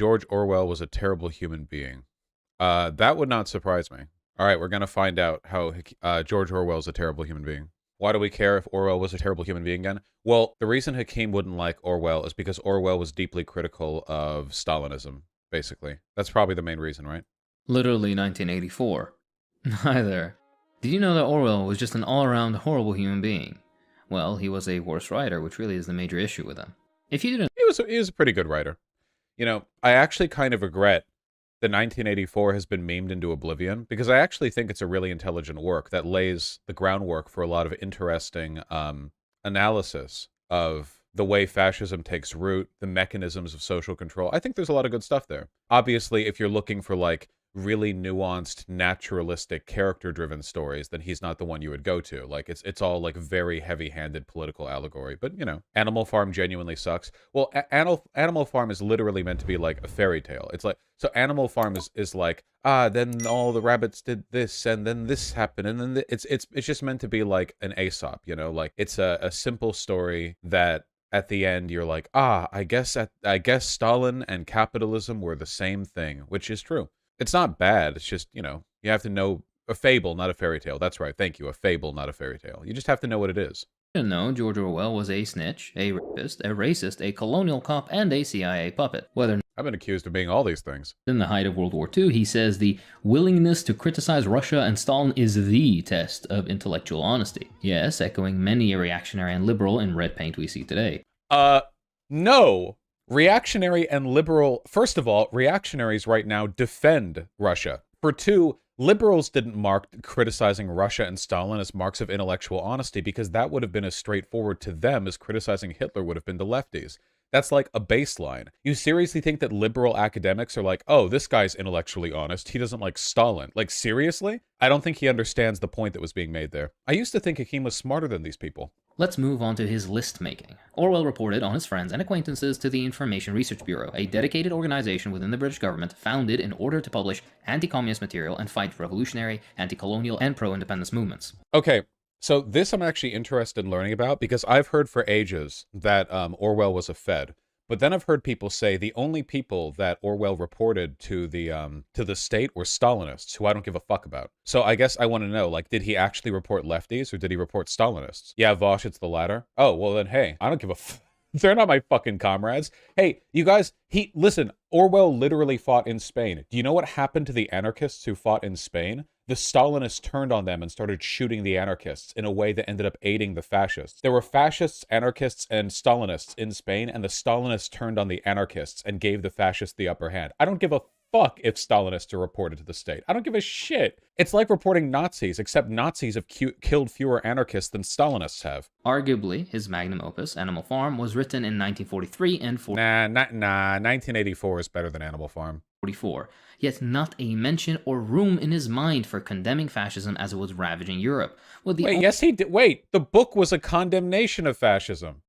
George Orwell was a terrible human being. That would not surprise me. All right, we're going to find out how George Orwell is a terrible human being. Why do we care if Orwell was a terrible human being again? Well, the reason Hakeem wouldn't like Orwell is because Orwell was deeply critical of Stalinism, basically. That's probably the main reason, right? Literally 1984. Hi there. Did you know that Orwell was just an all-around horrible human being? Well, he was a worse writer, which really is the major issue with him. If you didn't... He was a pretty good writer. You know, I actually kind of regret that 1984 has been memed into oblivion, because I actually think it's a really intelligent work that lays the groundwork for a lot of interesting analysis of the way fascism takes root, the mechanisms of social control. I think there's a lot of good stuff there. Obviously, if you're looking for, like, really nuanced, naturalistic, character-driven stories, then he's not the one you would go to. Like, it's all, like, very heavy-handed political allegory. But, you know, Animal Farm genuinely sucks. Well, Animal Farm is literally meant to be, like, a fairy tale. It's like, so Animal Farm is like, then all the rabbits did this, and then this happened, and then it's just meant to be, like, an Aesop, you know? Like, it's a simple story that at the end you're like, I guess Stalin and capitalism were the same thing, which is true. It's not bad. It's just, you know, you have to know a fable, not a fairy tale. That's right. Thank you. A fable, not a fairy tale. You just have to know what it is. didn't know, George Orwell was a snitch, a rapist, a racist, a colonial cop, and a CIA puppet. Whether I've been accused of being all these things. in the height of World War II, he says the willingness to criticize Russia and Stalin is the test of intellectual honesty. Yes, echoing many a reactionary and liberal in red paint we see today. No. Reactionary and liberal, first of all, reactionaries right now defend Russia. For two, liberals didn't mark criticizing Russia and Stalin as marks of intellectual honesty, because that would have been as straightforward to them as criticizing Hitler would have been to lefties. That's like a baseline. You seriously think that liberal academics are like, oh, this guy's intellectually honest, he doesn't like Stalin. Like, seriously? I don't think he understands the point that was being made there. I used to think Hakeem was smarter than these people. Let's move on to his list-making. Orwell reported on his friends and acquaintances to the Information Research Bureau, a dedicated organization within the British government founded in order to publish anti-communist material and fight revolutionary, anti-colonial, and pro-independence movements. Okay, so this I'm actually interested in learning about, because I've heard for ages that Orwell was a Fed. But then I've heard people say the only people that Orwell reported to the state were Stalinists, who I don't give a fuck about. So I guess I want to know, like, did he actually report lefties, or did he report Stalinists? Yeah, Vaush, it's the latter. Oh, well then, hey, I don't give a They're not my fucking comrades. Hey, you guys, listen, Orwell literally fought in Spain. Do you know what happened to the anarchists who fought in Spain? The Stalinists turned on them and started shooting the anarchists in a way that ended up aiding the fascists. There were fascists, anarchists, and Stalinists in Spain, and the Stalinists turned on the anarchists and gave the fascists the upper hand. I don't give a fuck if Stalinists are reported to the state. I don't give a shit. It's like reporting Nazis, except Nazis have killed fewer anarchists than Stalinists have. Arguably, his magnum opus, Animal Farm, was written in 1943 and 1984 is better than Animal Farm. 44, yet not a mention or room in his mind for condemning fascism as it was ravaging Europe. Wait, yes he did. Wait, the book was a condemnation of fascism.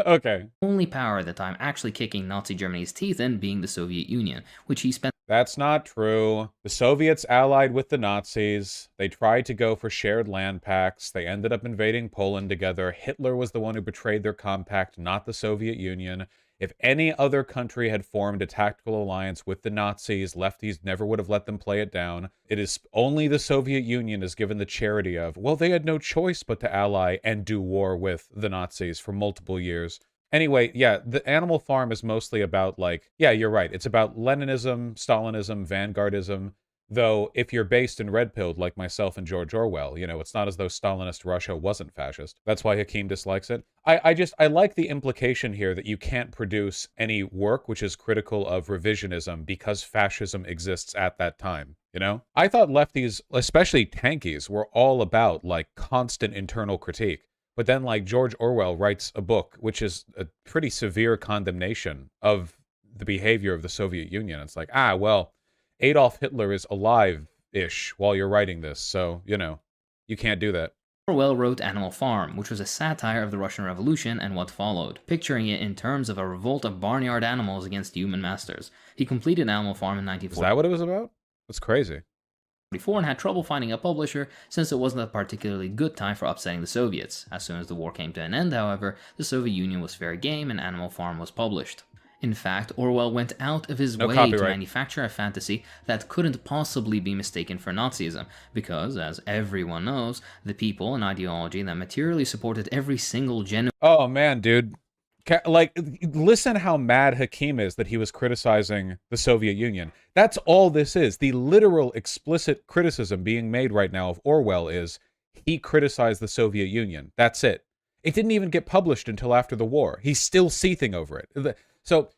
Okay. Only power at the time actually kicking Nazi Germany's teeth in being the Soviet Union, which he spent... That's not true. The Soviets allied with the Nazis. They tried to go for shared land pacts. They ended up invading Poland together. Hitler was the one who betrayed their compact, not the Soviet Union. If any other country had formed a tactical alliance with the Nazis, lefties never would have let them play it down. It is only the Soviet Union is given the charity of, well, they had no choice but to ally and do war with the Nazis for multiple years. Anyway, yeah, the Animal Farm is mostly about, like, yeah, you're right. It's about Leninism, Stalinism, vanguardism. Though, if you're based and red-pilled like myself and George Orwell, you know, it's not as though Stalinist Russia wasn't fascist. That's why Hakeem dislikes it. I like the implication here that you can't produce any work which is critical of revisionism because fascism exists at that time, you know? I thought lefties, especially Tankies, were all about, like, constant internal critique. But then, like, George Orwell writes a book which is a pretty severe condemnation of the behavior of the Soviet Union. It's like, well, Adolf Hitler is alive-ish while you're writing this, so, you know, you can't do that. Orwell wrote Animal Farm, which was a satire of the Russian Revolution and what followed, picturing it in terms of a revolt of barnyard animals against human masters. He completed Animal Farm in 1944. Is that what it was about? That's crazy. And had trouble finding a publisher since it wasn't a particularly good time for upsetting the Soviets. As soon as the war came to an end, however, the Soviet Union was fair game and Animal Farm was published. In fact, Orwell went out of his No way to copyright. manufacture a fantasy that couldn't possibly be mistaken for Nazism, because, as everyone knows, the people and ideology that materially supported every single genuine Oh man, dude. Like, listen how mad Hakim is that he was criticizing the Soviet Union. That's all this is. The literal explicit criticism being made right now of Orwell is he criticized the Soviet Union. That's it. It didn't even get published until after the war. He's still seething over it. So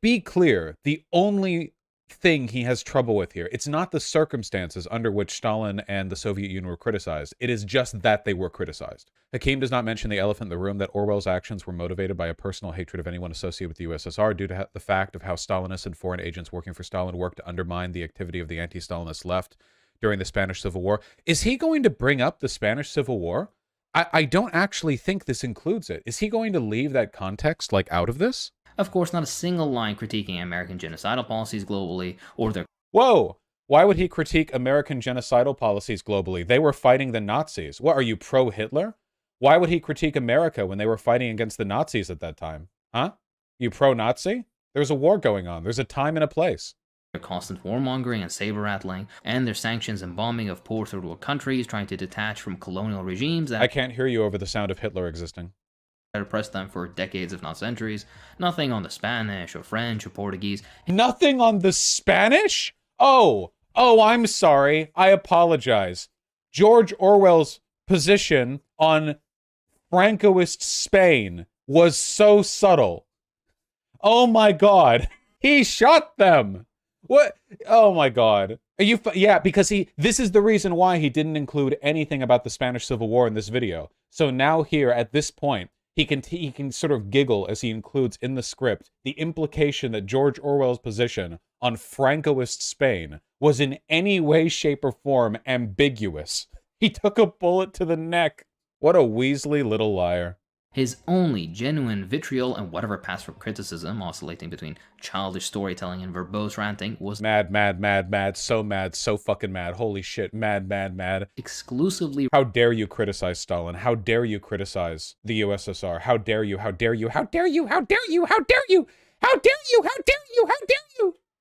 be clear. The only thing he has trouble with here, it's not the circumstances under which Stalin and the Soviet Union were criticized. It is just that they were criticized. Hakim does not mention the elephant in the room, that Orwell's actions were motivated by a personal hatred of anyone associated with the USSR due to the fact of how Stalinists and foreign agents working for Stalin worked to undermine the activity of the anti-Stalinist left during the Spanish Civil War. Is he going to bring up the Spanish Civil War? I don't actually think this includes it. Is he going to leave that context, like, out of this? Of course, not a single line critiquing American genocidal policies globally or their Whoa! Why would he critique American genocidal policies globally? They were fighting the Nazis. What, are you pro-Hitler? Why would he critique America when they were fighting against the Nazis at that time? Huh? You pro-Nazi? There's a war going on. There's a time and a place. Their constant warmongering and saber-rattling, and their sanctions and bombing of poor third-world countries trying to detach from colonial regimes that I can't hear you over the sound of Hitler existing. oppressed them for decades, if not centuries. Nothing on the Spanish or French or Portuguese. Nothing on the Spanish? Oh, I'm sorry. I apologize. George Orwell's position on Francoist Spain was so subtle. Oh my God. He shot them. What? Oh my God. Are you? Yeah, because this is the reason why he didn't include anything about the Spanish Civil War in this video. So now here at this point, he can sort of giggle as he includes in the script the implication that George Orwell's position on Francoist Spain was in any way, shape, or form ambiguous. He took a bullet to the neck. What a Weasley little liar. His only genuine vitriol and whatever passed for criticism, oscillating between childish storytelling and verbose ranting, was mad, so fucking mad. Holy shit, mad. Exclusively. How dare you criticize Stalin? How dare you criticize the USSR? How dare you?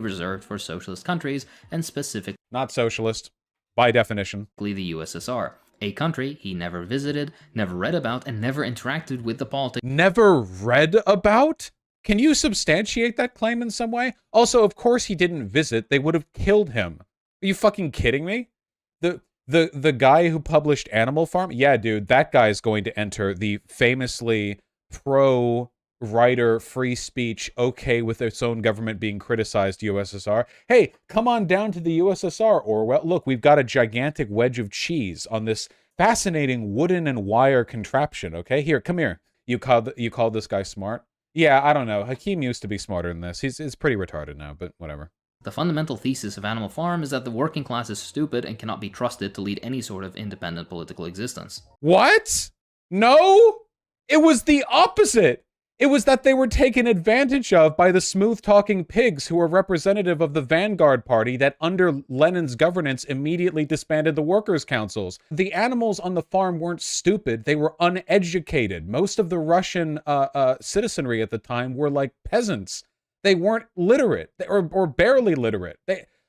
Reserved for socialist countries, and specifically not socialist, by definition. The USSR. A country he never visited, never read about, and never interacted with the politics. Never read about? Can you substantiate that claim in some way? Also, of course he didn't visit. They would have killed him. Are you fucking kidding me? The guy who published Animal Farm? Yeah, dude, that guy's going to enter the famously pro-writer free speech, okay with its own government being criticized USSR. Hey, come on down to the USSR, Orwell. Look, we've got a gigantic wedge of cheese on this fascinating wooden and wire contraption, okay? Here, come here. You called this guy smart? Yeah, I don't know. Hakim used to be smarter than this. He's pretty retarded now, but whatever. The fundamental thesis of Animal Farm is that the working class is stupid and cannot be trusted to lead any sort of independent political existence. What? No? It was the opposite. It was that they were taken advantage of by the smooth-talking pigs who were representative of the Vanguard Party that, under Lenin's governance, immediately disbanded the workers' councils. The animals on the farm weren't stupid. They were uneducated. Most of the Russian citizenry at the time were like peasants. They weren't literate, or barely literate.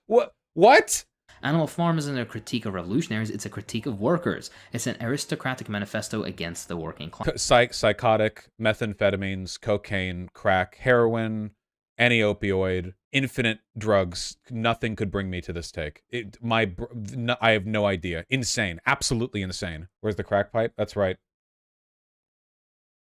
What? Animal Farm isn't a critique of revolutionaries, it's a critique of workers. It's an aristocratic manifesto against the working class. Psychotic, methamphetamines, cocaine, crack, heroin, any opioid, infinite drugs. Nothing could bring me to this take. I have no idea. Insane. Absolutely insane. Where's the crack pipe? That's right.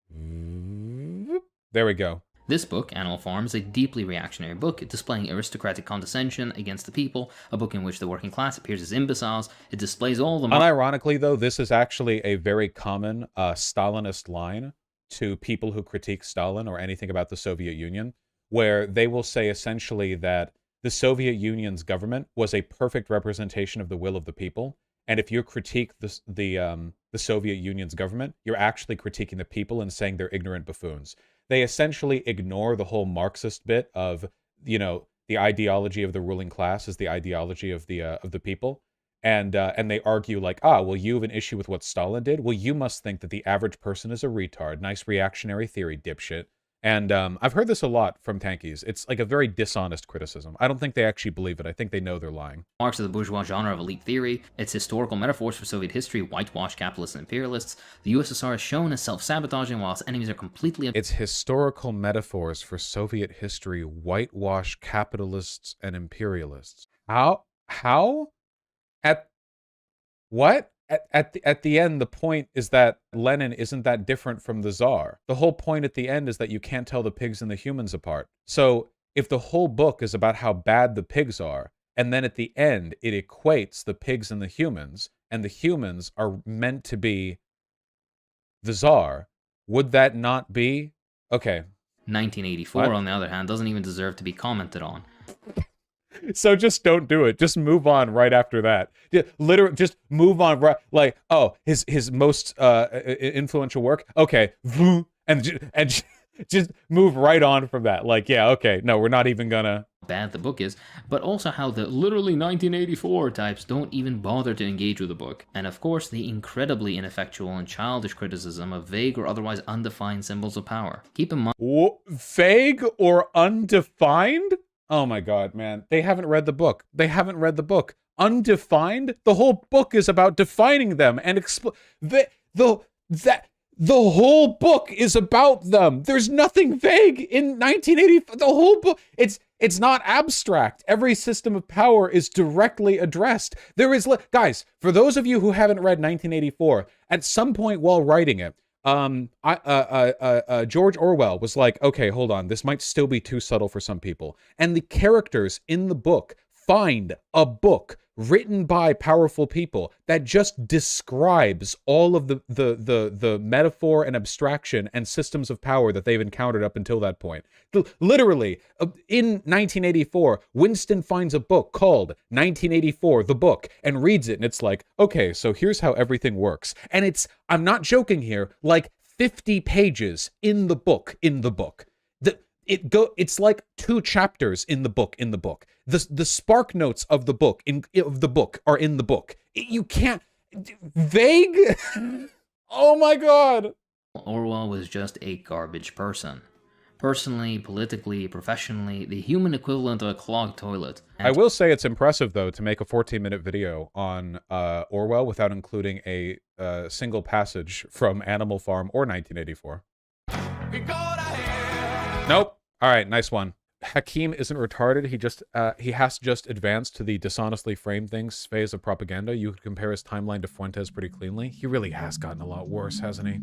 There we go. This book, Animal Farm, is a deeply reactionary book displaying aristocratic condescension against the people, a book in which the working class appears as imbeciles. It displays all the... Unironically, though, this is actually a very common Stalinist line to people who critique Stalin or anything about the Soviet Union, where they will say essentially that the Soviet Union's government was a perfect representation of the will of the people, and if you critique the Soviet Union's government, you're actually critiquing the people and saying they're ignorant buffoons. They essentially ignore the whole Marxist bit of, you know, the ideology of the ruling class is the ideology of the people, and they argue like, well, you have an issue with what Stalin did. Well, you must think that the average person is a retard. Nice reactionary theory, dipshit. And I've heard this a lot from Tankies. It's like a very dishonest criticism. I don't think they actually believe it. I think they know they're lying. Marx is the bourgeois genre of elite theory. Its historical metaphors for Soviet history whitewash capitalists and imperialists. The USSR is shown as self-sabotaging while its enemies are completely... Its historical metaphors for Soviet history whitewash capitalists and imperialists. How? At what? At the end, the point is that Lenin isn't that different from the Tsar. The whole point at the end is that you can't tell the pigs and the humans apart. So if the whole book is about how bad the pigs are, and then at the end it equates the pigs and the humans are meant to be the Tsar, would that not be? Okay. 1984, what? On the other hand, doesn't even deserve to be commented on. So just don't do it. Just move on right after that. Literally, just move on right. Like, oh, his most influential work. Okay, and just move right on from that. Like, yeah, okay, no, we're not even gonna. Bad the book is, but also how the literally 1984 types don't even bother to engage with the book. And of course, the incredibly ineffectual and childish criticism of vague or otherwise undefined symbols of power. Keep in mind. Vague or undefined? Oh my god, man. They haven't read the book. They haven't read the book. Undefined? The whole book is about defining them and the whole book is about them. There's nothing vague in 1984. The whole book, it's not abstract. Every system of power is directly addressed. There is, guys, for those of you who haven't read 1984, at some point while writing it, George Orwell was like, okay, hold on, this might still be too subtle for some people. And the characters in the book find a book written by powerful people that just describes all of the metaphor and abstraction and systems of power that they've encountered up until that point. Literally, in 1984, Winston finds a book called 1984, the book, and reads it, and it's like, okay, so here's how everything works. And it's, I'm not joking here, like 50 pages in the book. It's like 2 chapters in the book. The spark notes of the book are in the book. You can't vague. Oh my god. Orwell was just a garbage person. Personally, politically, professionally, the human equivalent of a clogged toilet. I will say it's impressive, though, to make a 14-minute video on Orwell without including a single passage from Animal Farm or 1984. Nope. All right, nice one. Hakim isn't retarded. He has just advanced to the dishonestly framed things phase of propaganda. You could compare his timeline to Fuentes pretty cleanly. He really has gotten a lot worse, hasn't he?